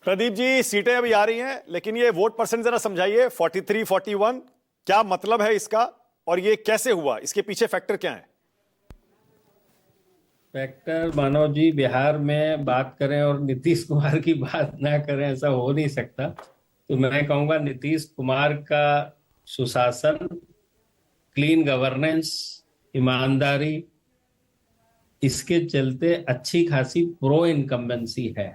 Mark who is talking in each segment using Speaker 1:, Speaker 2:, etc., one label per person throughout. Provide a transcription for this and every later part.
Speaker 1: प्रदीप जी, सीटें अभी आ रही हैं, लेकिन ये वोट परसेंट जरा समझाइए। 43, 41 क्या मतलब है इसका, और ये कैसे हुआ, इसके पीछे फैक्टर क्या है?
Speaker 2: फैक्टर मानव जी, बिहार में बात करें और नीतीश कुमार की बात ना करें, ऐसा हो नहीं सकता। तो मैं कहूंगा नीतीश कुमार का सुशासन, क्लीन गवर्नेंस, ईमानदारी, इसके चलते अच्छी खासी प्रो इनकम्बेंसी है।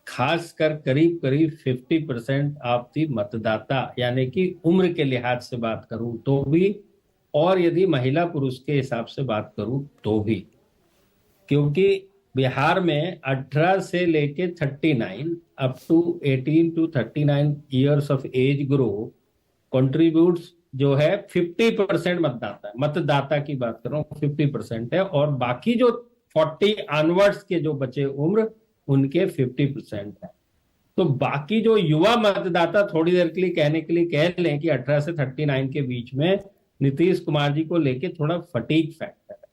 Speaker 2: खासकर करीब करीब 50% आप थी मतदाता, यानी कि उम्र के लिहाज से बात करूं तो भी, और यदि महिला पुरुष के हिसाब से बात करूं तो भी, क्योंकि बिहार में 18 से लेके 39 up to 18 to 39 years of age group contributes जो है 50% मतदाता है। मतदाता की बात कर रहा हूँ, 50% है, और बाकी जो 40 ऑनवर्ड्स के जो बचे उम्र, उनके 50% है। तो बाकी जो युवा मतदाता थोड़ी देर के लिए कहने के लिए कह लें कि 18 से 39 के बीच में नीतीश कुमार जी को लेके थोड़ा फटीग फैक्टर है,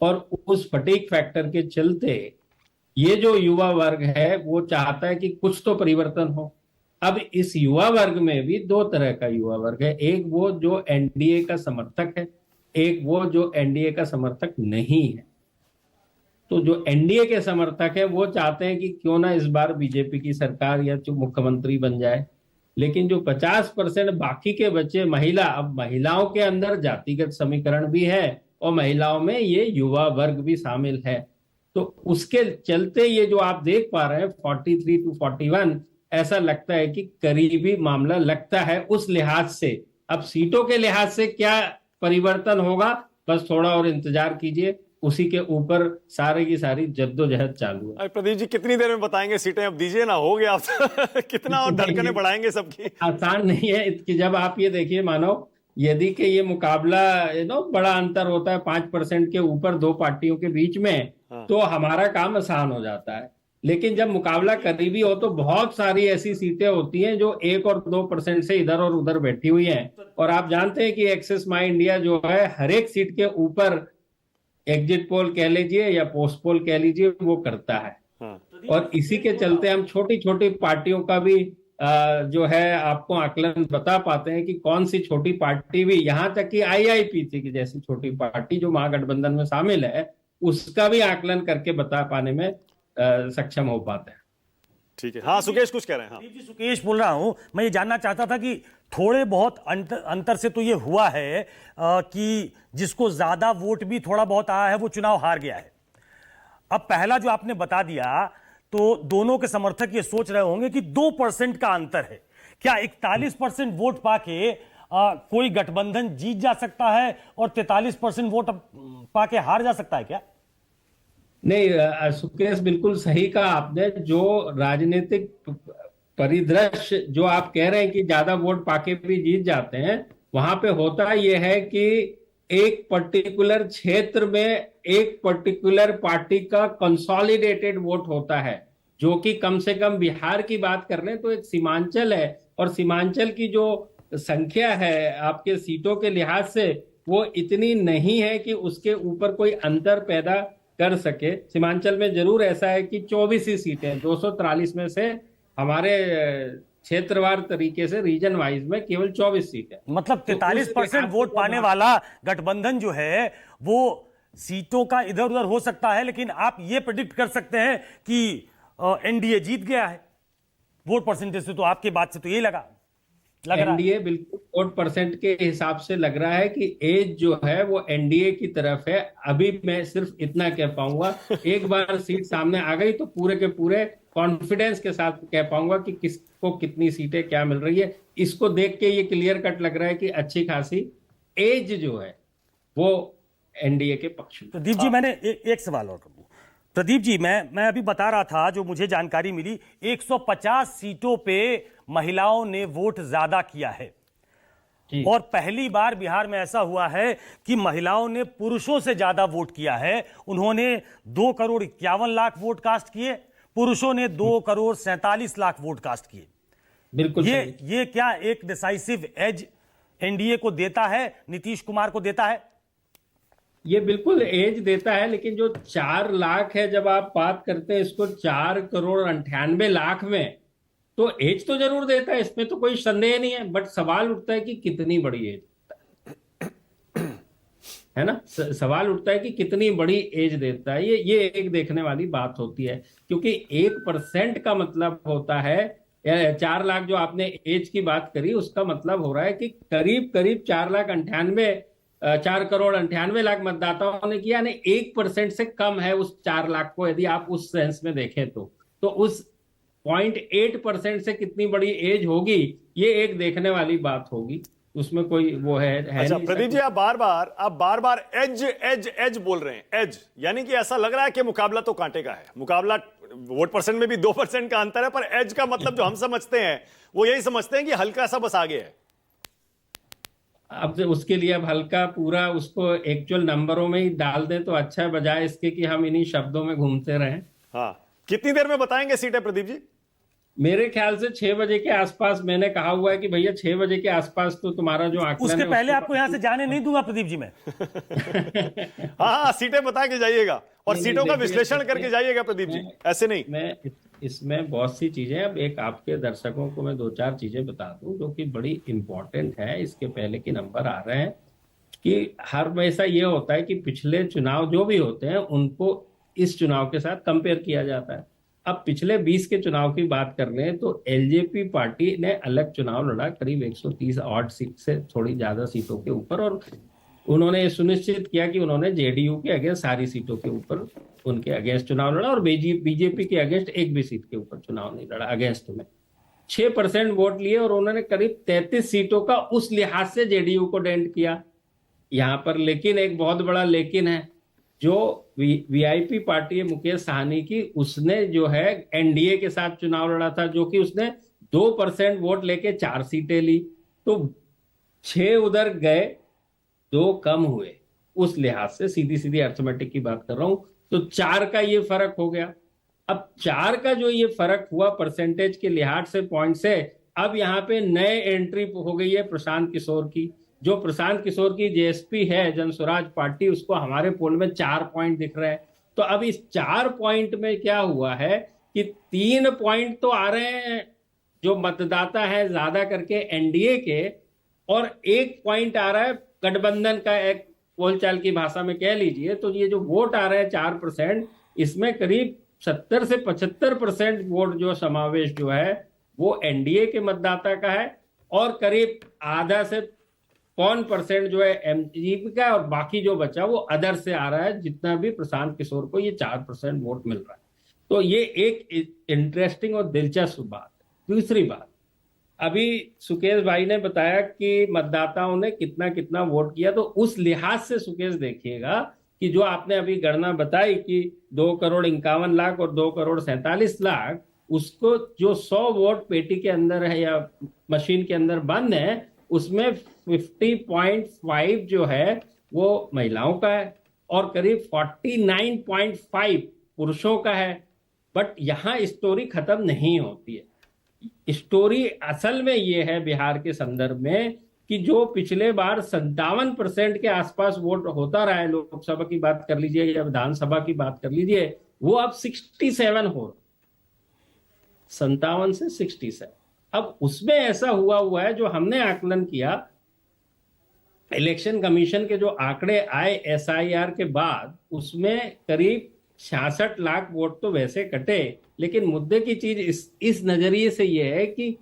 Speaker 2: और उस फटीग फैक्टर के चलते ये जो युवा वर्ग है वो चाहता है कि कुछ तो परिवर्तन हो। अब इस युवा वर्ग में भी दो तरह का युवा वर्ग है, एक वो जो एनडीए का समर्थक है, एक वो जो एनडीए का समर्थक नहीं है। तो जो एनडीए के समर्थक है वो चाहते हैं कि क्यों ना इस बार बीजेपी की सरकार या जो मुख्यमंत्री बन जाए, लेकिन जो 50% बाकी के बच्चे महिला, अब महिलाओं के अंदर जातिगत समीकरण भी है और महिलाओं में ये युवा वर्ग भी शामिल है। तो उसके चलते ये जो आप देख पा रहे हैं 43 टू 41, ऐसा लगता है कि करीबी मामला लगता है उस लिहाज से। अब सीटों के लिहाज से क्या परिवर्तन होगा, बस थोड़ा और इंतजार कीजिए, उसी के ऊपर सारी की सारी जद्दोजहद चालू है।
Speaker 1: अरे प्रदीप जी, कितनी देर में बताएंगे सीटें? अब दीजिए ना, हो गया आप कितना और धड़कनें बढ़ाएंगे सबकी?
Speaker 2: आसान नहीं है कि जब आप ये देखिए, मानो यदि कि ये मुकाबला बड़ा अंतर होता है 5% के ऊपर दो पार्टियों के बीच में,
Speaker 1: हाँ।
Speaker 2: तो हमारा काम आसान हो जाता है। लेकिन जब मुकाबला करीबी हो तो बहुत सारी ऐसी सीटें होती हैं जो 1 और 2% से इधर और उधर बैठी हुई हैं। और आप जानते हैं कि एक्सेस माई इंडिया जो है हर एक सीट के ऊपर एग्जिट पोल कह लीजिए या पोस्ट पोल कह लीजिए, वो करता है।
Speaker 1: हाँ।
Speaker 2: और इसी के चलते हम छोटी छोटी पार्टियों का भी जो है आपको आकलन बता पाते हैं कि कौन सी छोटी पार्टी भी, यहां तक कि आईआईपीसी की जैसी छोटी पार्टी जो महागठबंधन में शामिल है, उसका भी आकलन करके बता पाने में सक्षम हो पाते हैं।
Speaker 1: ठीक है। हाँ, सुकेश कुछ कह रहे हैं। हाँ
Speaker 3: जी, सुकेश बोल रहा हूं। मैं ये जानना चाहता था कि थोड़े बहुत अंतर से तो ये हुआ है कि जिसको ज्यादा वोट भी थोड़ा बहुत आया है वो चुनाव हार गया है। अब पहला जो आपने बता दिया, तो दोनों के समर्थक ये सोच रहे होंगे कि 2% का अंतर है। क्या 41% वोट पाके कोई गठबंधन जीत जा सकता है और 43% वोट पाके हार जा सकता है क्या?
Speaker 2: नहीं सुकेश, बिल्कुल सही कहा आपने। जो राजनीतिक परिदृश्य जो आप कह रहे हैं कि ज्यादा वोट पाके भी जीत जाते हैं, वहां पे होता यह है कि एक पर्टिकुलर क्षेत्र में एक पर्टिकुलर पार्टी का कंसोलिडेटेड वोट होता है, जो कि कम से कम बिहार की बात कर लें तो एक सीमांचल है, और सीमांचल की जो संख्या है आपके सीटों के लिहाज से वो इतनी नहीं है कि उसके ऊपर कोई अंतर पैदा कर सके। सीमांचल में जरूर ऐसा है कि 24 ही सीटें 243 में से हमारे क्षेत्रवार तरीके से रीजन वाइज में केवल 24 सीटें,
Speaker 3: मतलब
Speaker 2: तो
Speaker 3: 43% वोट पाने वाला गठबंधन जो है वो सीटों का इधर उधर हो सकता है, लेकिन आप ये प्रेडिक्ट कर सकते हैं कि एनडीए जीत गया है वोट परसेंटेज से। तो आपकी बात से तो ये लग रहा है
Speaker 2: एनडीए बिल्कुल वोट परसेंट के हिसाब से लग रहा है कि एज जो है वो एनडीए की तरफ है। अभी मैं सिर्फ इतना कह पाऊंगा, एक बार सीट सामने आ गई तो पूरे के पूरे कॉन्फिडेंस के साथ कह पाऊंगा कि किसको कितनी सीटें क्या मिल रही है। इसको देख के ये क्लियर कट लग रहा है कि अच्छी खासी एज जो है वो एनडीए के पक्ष में।
Speaker 3: प्रदीप जी, मैंने एक सवाल और करूं। प्रदीप जी, मैं अभी बता रहा था, जो मुझे जानकारी मिली, 150 सीटों पे महिलाओं ने वोट ज्यादा किया है, और पहली बार बिहार में ऐसा हुआ है कि महिलाओं ने पुरुषों से ज्यादा वोट किया है। उन्होंने 2,51,00,000 वोट कास्ट किए, पुरुषों ने 2,47,00,000 वोट कास्ट किए।
Speaker 2: बिल्कुल
Speaker 3: ये क्या एक डिसाइसिव एज एनडीए को देता है, नीतीश कुमार को देता है?
Speaker 2: ये बिल्कुल एज देता है, लेकिन जो 4 लाख है, जब आप बात करते हैं इसको 4,98,00,000 में, तो एज तो जरूर देता है, इसमें तो कोई संदेह नहीं है, बट सवाल उठता है कि कितनी बड़ी एज है ना। सवाल उठता है कि कितनी बड़ी एज देता है, ये एक देखने वाली बात होती है, क्योंकि 1% का मतलब होता है 4 लाख, जो आपने एज की बात करी उसका मतलब हो रहा है कि करीब करीब 4,98,लाख मतदाताओं ने किया, यानी 1% से कम है उस 4 लाख को, यदि आप उस सेंस में देखें तो उस 0.8% से कितनी बड़ी एज होगी, ये एक देखने वाली बात होगी, उसमें कोई वो है
Speaker 1: अच्छा
Speaker 2: नहीं।
Speaker 1: प्रदीप जी, आप बार बार एज एज एज बोल रहे हैं, एज यानी कि ऐसा लग रहा है कि मुकाबला तो कांटे का है, मुकाबला वोट परसेंट में भी 2% का अंतर है, पर एज का मतलब जो हम समझते हैं वो यही समझते हैं कि हल्का सा बस आगे है।
Speaker 2: अब उसके लिए अब हल्का पूरा उसको एक्चुअल नंबरों में ही डाल दें तो अच्छा है, बजाय इसके कि हम इन्हीं शब्दों में घूमते रहें।
Speaker 1: हाँ, कितनी देर में बताएंगे सीटें प्रदीप जी?
Speaker 2: मेरे ख्याल से 6 बजे के आसपास, मैंने कहा हुआ है कि भैया 6 बजे के आसपास तो तुम्हारा जो आंकलन
Speaker 3: उसके
Speaker 2: है
Speaker 3: पहले आपको यहां से जाने नहीं दूंगा प्रदीप जी मैं।
Speaker 1: हाँ, सीटें बता के जाइएगा और
Speaker 2: नहीं,
Speaker 1: सीटों का
Speaker 2: देखिए,
Speaker 1: विश्लेषण करके जाइएगा प्रदीप जी, ऐसे नहीं।
Speaker 2: मैं इसमें बहुत सी चीजें, अब एक आपके दर्शकों को मैं 2-4 चीजें बता दूं जो कि बड़ी इंपॉर्टेंट है, इसके पहले के नंबर आ रहे हैं, कि हर हमेशा ये होता है कि पिछले चुनाव जो भी होते हैं उनको इस चुनाव के साथ कंपेयर किया जाता है। अब पिछले 20 के चुनाव की बात कर रहे हैं तो एलजेपी पार्टी ने अलग चुनाव लड़ा, करीब 130 ऑड सीट से थोड़ी ज्यादा सीटों के ऊपर, और उन्होंने ये सुनिश्चित किया कि उन्होंने जेडीयू के अगेंस्ट सारी सीटों के ऊपर उनके अगेंस्ट चुनाव लड़ा, और बीजेपी के अगेंस्ट एक भी सीट के ऊपर चुनाव नहीं लड़ा। अगेंस्ट में 6% वोट लिए और उन्होंने करीब 33 सीटों का उस लिहाज से जेडीयू को डेंट किया यहां पर। लेकिन एक बहुत बड़ा लेकिन है, जो वीआईपी पार्टी है मुकेश साहनी की, उसने जो है एनडीए के साथ चुनाव लड़ा था, जो कि उसने 2% वोट लेके 4 सीटें ली, तो 6 उधर गए, 2 कम हुए, उस लिहाज से सीधी सीधी अर्थमेटिक की बात कर रहा हूं, तो 4 का ये फर्क हो गया। अब 4 का जो ये फर्क हुआ परसेंटेज के लिहाज से, पॉइंट से, अब यहाँ पे नए एंट्री हो गई है प्रशांत किशोर की। जो प्रशांत किशोर की जेएसपी है, जन स्वराज पार्टी, उसको हमारे पोल में 4 पॉइंट दिख रहे हैं। तो अब इस 4 पॉइंट में क्या हुआ है कि 3 पॉइंट तो आ रहे हैं जो मतदाता है ज्यादा करके एनडीए के, और 1 पॉइंट आ रहा है गठबंधन का, एक बोलचाल की भाषा में कह लीजिए। तो ये जो वोट आ रहे हैं 4%, इसमें करीब 70 से 75% वोट जो समावेश जो है वो एनडीए के मतदाता का है, और करीब आधा से 1% जो है एमजीपी का, और बाकी जो बचा वो अदर से आ रहा है, जितना भी प्रशांत किशोर को ये 4% वोट मिल रहा है। तो ये एक इंटरेस्टिंग और दिलचस्प बात है। दूसरी बात, अभी सुकेश भाई ने बताया कि मतदाताओं ने कितना कितना वोट किया, तो उस लिहाज से सुकेश देखिएगा कि जो आपने अभी गणना बताई कि 2,51,00,000 और 2,47,00,000, उसको जो 100 वोट पेटी के अंदर है या मशीन के अंदर बंद है, उसमें 50.5 जो है वो महिलाओं का है और करीब 49.5 पुरुषों का है। बट यहां स्टोरी खत्म नहीं होती है। स्टोरी असल में ये है बिहार के संदर्भ में कि जो पिछले बार 57% के आसपास वोट होता रहा है, लोकसभा की बात कर लीजिए या विधानसभा की बात कर लीजिए, वो अब 67 हो रहा, 57 से 67। अब उसमें ऐसा हुआ है, जो हमने आकलन किया, इलेक्शन कमीशन के जो आंकड़े आए एसआईआर के बाद, उसमें करीब 66 लाख वोट तो वैसे कटे, लेकिन मुद्दे की चीज इस नजरिए से यह है कि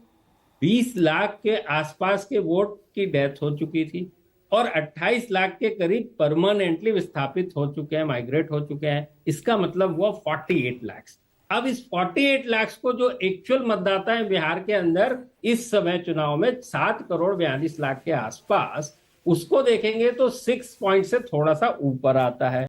Speaker 2: 20 लाख के आसपास के वोट की डेथ हो चुकी थी और 28 लाख के करीब परमानेंटली विस्थापित हो चुके हैं, माइग्रेट हो चुके हैं। इसका मतलब हुआ 48 लाख। अब इस 48 लाख को जो एक्चुअल मतदाता है बिहार के अंदर इस समय चुनाव में 7,42,00,000 के आसपास, उसको देखेंगे तो 6 पॉइंट से थोड़ा सा ऊपर आता है।